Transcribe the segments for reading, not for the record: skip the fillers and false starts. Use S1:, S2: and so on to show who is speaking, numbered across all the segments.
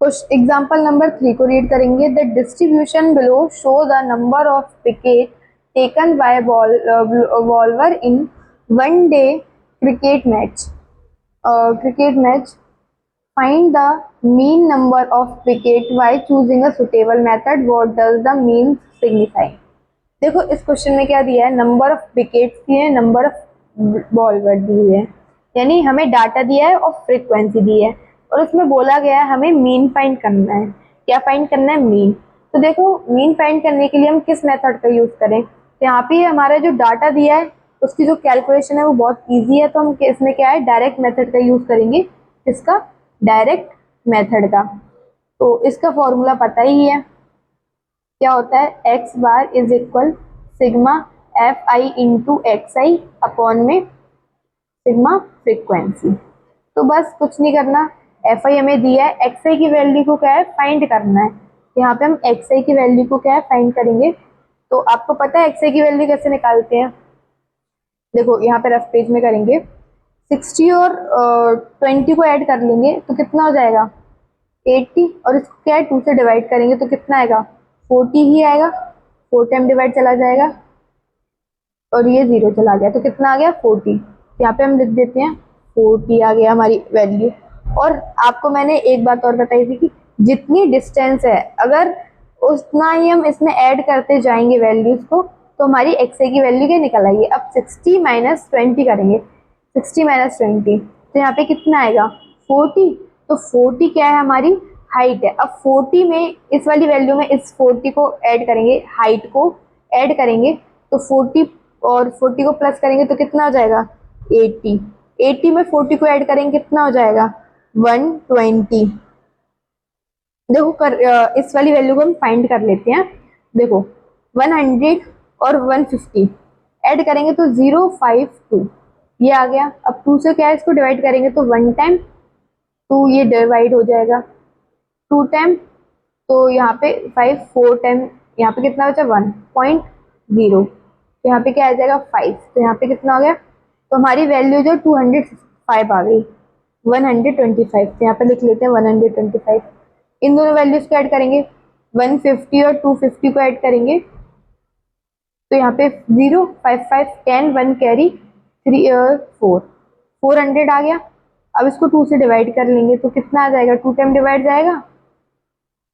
S1: कुछ example number 3 को read करेंगे। The distribution below show the number of wicket taken by bowler in one day cricket match. Find the mean number of wicket by choosing a suitable method. What does the mean signify. देखो इस question में क्या दिया है, number of wickets दिए हैं, number of bowler दिए हुए हैं, यानी हमें डाटा दिया है और फ्रीक्वेंसी दी है, और उसमें बोला गया है हमें मीन फाइंड करना है। क्या फाइंड करना है? मीन। तो देखो मीन फाइंड करने के लिए हम किस मेथड का यूज करें, तो यहाँ पे हमारा जो डाटा दिया है उसकी जो कैलकुलेशन है वो बहुत इजी है, तो हम इसमें क्या है डायरेक्ट मेथड का यूज करेंगे। इसका डायरेक्ट मेथड का, तो इसका फॉर्मूला पता ही है, क्या होता है, x bar is equal sigma F I into x I upon में सिग्मा फ्रीक्वेंसी। तो बस कुछ नहीं करना, एफ आई हमें दिया है, एक्स आई की वैल्यू को क्या है फाइंड करना है। यहाँ पे हम एक्स आई की वैल्यू को क्या है फाइंड करेंगे। तो आपको पता है एक्स आई की वैल्यू कैसे निकालते हैं, देखो यहाँ पे रफ पेज में करेंगे। 60 और 20 को ऐड कर लेंगे तो कितना हो जाएगा 80, और इसको क्या है 2 से डिवाइड करेंगे तो कितना आएगा 40 ही आएगा। 4 टाइम डिवाइड चला जाएगा और ये 0 चला गया तो कितना आ गया 40। यहाँ पे हम लिख देते हैं 40 आ गया हमारी वैल्यू। और आपको मैंने एक बात और बताई थी कि जितनी डिस्टेंस है अगर उतना ही हम इसमें ऐड करते जाएंगे वैल्यूज को, तो हमारी एक्स आई की वैल्यू क्या निकल आएगी। अब 60 माइनस 20 करेंगे, 60 माइनस 20 तो यहाँ पे कितना आएगा 40। तो 40 क्या है हमारी हाइट है। अब 40 में इस वाली वैल्यू में इस 40 को ऐड करेंगे, हाइट को ऐड करेंगे, तो 40 और 40 को प्लस करेंगे तो कितना हो जाएगा 80। 80 में 40 को ऐड करेंगे कितना हो जाएगा 120। देखो इस वाली वैल्यू को हम फाइंड कर लेते हैं। देखो 100 और 150 ऐड करेंगे तो 052 ये आ गया। अब 2 से क्या है इसको डिवाइड करेंगे तो 1 टाइम 2 ये डिवाइड हो जाएगा, 2 टाइम तो यहाँ पे 5, 4 टाइम यहाँ पे कितना बचा 1.0, तो यहाँ पे क्या आ जाएगा 5, तो यहाँ पे कितना हो गया, तो हमारी वैल्यू जो 205 आ गई 125। तो यहाँ पे लिख लेते हैं 125। इन दोनों वैल्यूज को ऐड करेंगे, 150 और 250 को ऐड करेंगे तो यहाँ पे 0 5 5 10 1 कैरी 3 4 400 आ गया। अब इसको 2 से डिवाइड कर लेंगे तो कितना आ जाएगा 2 टाइम डिवाइड जाएगा,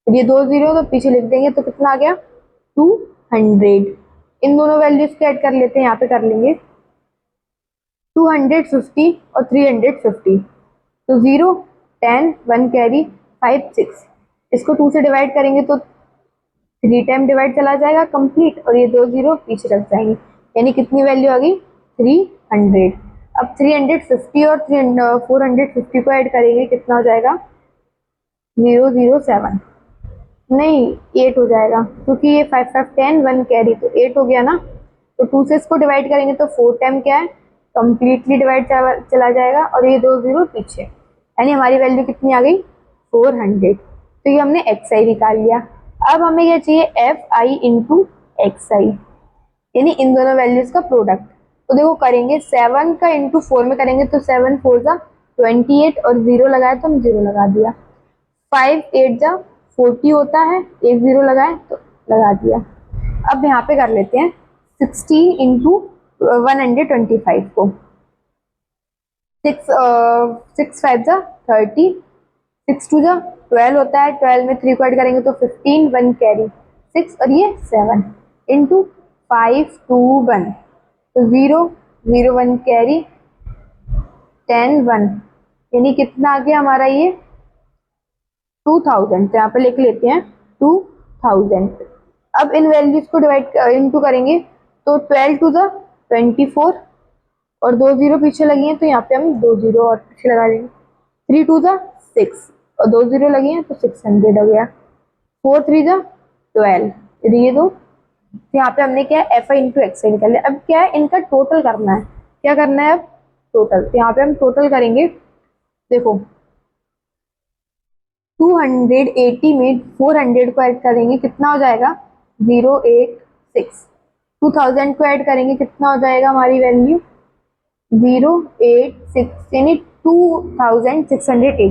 S1: ये 2 0 तो पीछे लिख देंगे तो कितना आ गया 200। इन दोनों वैल्यूज को ऐड कर लेते हैं, यहाँ पे कर लेंगे 250 और 350, तो 0 10 1 कैरी 5 6, इसको 2 से डिवाइड करेंगे तो 3 टाइम डिवाइड चला जाएगा कंप्लीट, और ये 2 0 पीछे रख जाएंगे, यानी कितनी वैल्यू आ गई 300। अब 350 और 450 को ऐड करेंगे कितना हो जाएगा 007, नहीं 8 हो जाएगा, क्योंकि ये 5 5 10 1 कैरी तो 8 हो गया ना। तो 2 से इसको डिवाइड करेंगे तो 4 टाइम क्या है कंप्लीटली डिवाइड चला जाएगा, और ये 2 0 पीछे, यानी हमारी वैल्यू कितनी आ गई 400। तो ये हमने एक्स आई निकाल लिया। अब हमें क्या चाहिए एफ आई इंटू एक्स आई, यानी इन दोनों वैल्यूज का प्रोडक्ट। तो देखो करेंगे 7 का इंटू 4 में करेंगे तो 7 4 जा 28 और 0 लगाया तो हम 0 लगा दिया, 5 8 जा 40 होता है, एक 0 लगाए तो लगा दिया। अब यहाँ पे कर लेते हैं 16 इंटू 125 को, 6 5 जा 30, 6 2 जा 12 होता है, 12 में 3 को ऐड करेंगे तो 15 1 कैरी 6 और ये 7 इंटू 5 2 1 तो 0 0 1 कैरी 10 1, यानी कितना आ गया हमारा ये 2000। तो यहाँ पे लिख लेते हैं 2000। अब इन वैल्यूज को डिवाइड इनटू करेंगे तो 12 टू द 24 और 2 0 पीछे लगी हैं तो यहाँ पे हम 2 0 और पीछे लगा देंगे, 3 टू द 6 और 2 0 लगी हैं तो 600 हो गया, 4 3 द 12, ये दो। तो यहाँ पे हमने क्या है एफ आई इंटू एक्स आई निकाल लिया। अब क्या है इनका टोटल करना है, क्या करना है अब टोटल। तो यहाँ पे हम टोटल करेंगे, देखो 280 में 400 को ऐड करेंगे कितना हो जाएगा 086, 2000 को ऐड करेंगे कितना हो जाएगा हमारी वैल्यू 086, यानी 2680।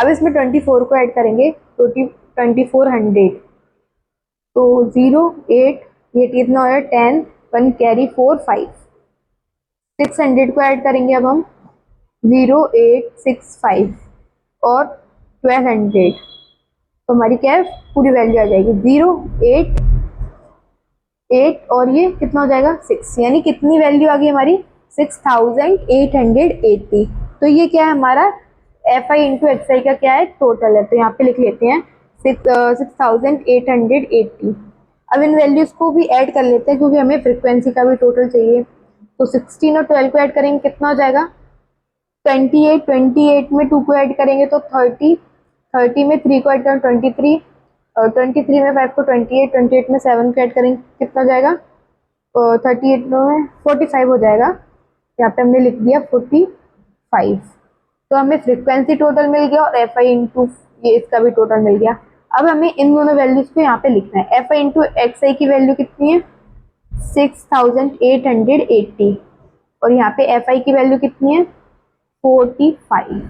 S1: अब इसमें 24 को ऐड करेंगे, 2400, तो 0 8, ये कितना हो गया 10, 1 कैरी 4 5, 600 को ऐड करेंगे अब हम, 0 8 6 5 और 1200, तो हमारी क्या है पूरी वैल्यू आ जाएगी 0 8 8 और ये कितना हो जाएगा 6, यानी कितनी वैल्यू आ गई हमारी 6880। तो ये क्या है हमारा एफ आई इंटू एक्स आई का क्या है टोटल है, तो यहाँ पे लिख लेते हैं 6880। अब इन वैल्यूज को भी ऐड कर लेते हैं क्योंकि हमें फ्रिक्वेंसी का भी टोटल चाहिए। तो 16 और 12 को ऐड करेंगे कितना हो जाएगा 28, 28 में 2 को ऐड करेंगे तो 30, 30 में 3 को ऐड करेंगे 23, और 23 में 5 को 28, 28 में 7 को ऐड करेंगे कितना हो जाएगा 38 में 45 हो जाएगा। यहाँ पे हमने लिख दिया 45। तो हमें फ्रीक्वेंसी टोटल मिल गया और एफ आई इंटू ये इसका भी टोटल मिल गया। अब हमें इन दोनों वैल्यूज को यहाँ पे लिखना है। एफ आई इंटू एक्स आई की वैल्यू कितनी है 6880 और यहाँ पे एफ आई की वैल्यू कितनी है 45।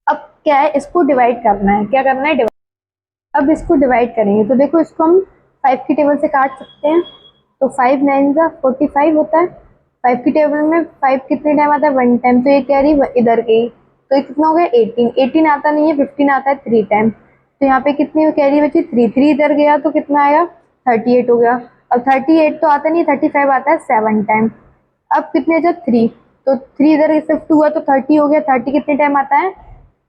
S1: अब क्या है इसको डिवाइड करना है, क्या करना है अब इसको डिवाइड करेंगे तो देखो इसको हम 5 की टेबल से काट सकते हैं। तो 5 9 जा 45 होता है। 5 की टेबल में 5 कितने टाइम आता है 1 टाइम, तो ये कैरी इधर गई तो ये कितना हो गया 18, 18 आता नहीं है 15 आता है 3 टाइम, तो यहाँ पे कितनी कैरी बची 3, 3 इधर गया तो कितना आएगा 38 हो गया। अब 38 तो आता नहीं 35 आता है 7 टाइम। अब कितने जब 3, तो 3 इधर शिफ्ट हुआ तो 30 हो गया। 30 कितने टाइम आता है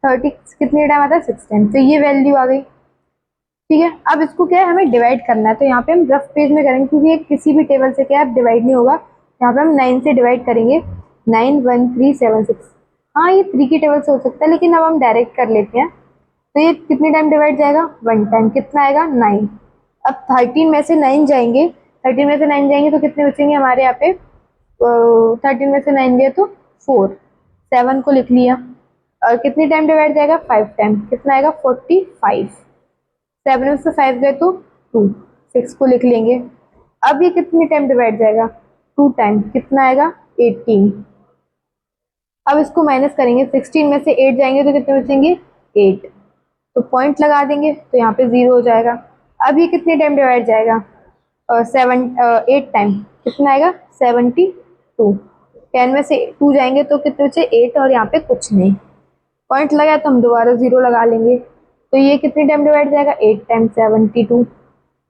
S1: 30 कितने टाइम आता है 6 टाइम, तो ये वैल्यू आ गई। ठीक है, अब इसको क्या है हमें डिवाइड करना है, तो यहाँ पे हम रफ पेज में करेंगे क्योंकि ये किसी भी टेबल से क्या है डिवाइड नहीं होगा। यहाँ पे हम 9 से डिवाइड करेंगे, 9 1 3 7 6। हाँ ये 3 की टेबल से हो सकता है लेकिन अब हम डायरेक्ट कर लेते हैं। तो ये कितने टाइम डिवाइड जाएगा 1 टाइम, कितना आएगा 9। अब 13 में से 9 जाएंगे, 13 में से 9 जाएंगे तो कितने बचेंगे हमारे यहाँ पे 13 में से 9 गए तो 4, 7 को लिख लिया। और कितनी टाइम डिवाइड जाएगा 5 टाइम, कितना आएगा 45। 7 में से 5 गए तो 2, 6 को लिख लेंगे। अब ये कितनी टाइम डिवाइड जाएगा 2 टाइम, कितना आएगा 18। अब इसको माइनस करेंगे, 16 में से 8 जाएंगे तो कितने बचेंगे 8, तो पॉइंट लगा देंगे तो यहाँ पे 0 हो जाएगा। अब ये कितने टाइम डिवाइड जाएगा 8 टाइम, कितना आएगा 72। 10 में से 2 जाएंगे तो कितने बचे 8 और यहाँ पे कुछ नहीं, पॉइंट लगाया तो हम दोबारा 0 लगा लेंगे। तो ये कितने टाइम डिवाइड जाएगा 8 टाइम 72,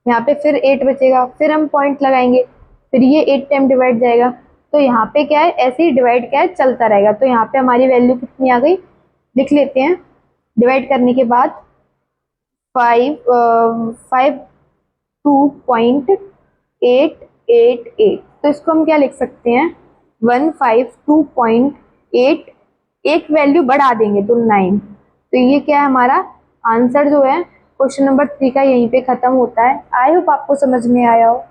S1: यहाँ पे फिर 8 बचेगा, फिर हम पॉइंट लगाएंगे, फिर ये 8 टाइम डिवाइड जाएगा। तो यहाँ पे क्या है ऐसे ही डिवाइड क्या है चलता रहेगा। तो यहाँ पे हमारी वैल्यू कितनी आ गई लिख लेते हैं। डिवाइड करने के बाद 152.888, तो इसको हम क्या लिख सकते हैं 152.8, एक वैल्यू बढ़ा देंगे तो 9। तो ये क्या है हमारा आंसर जो है क्वेश्चन नंबर 3 का यहीं पे खत्म होता है। आई होप आपको समझ में आया हो।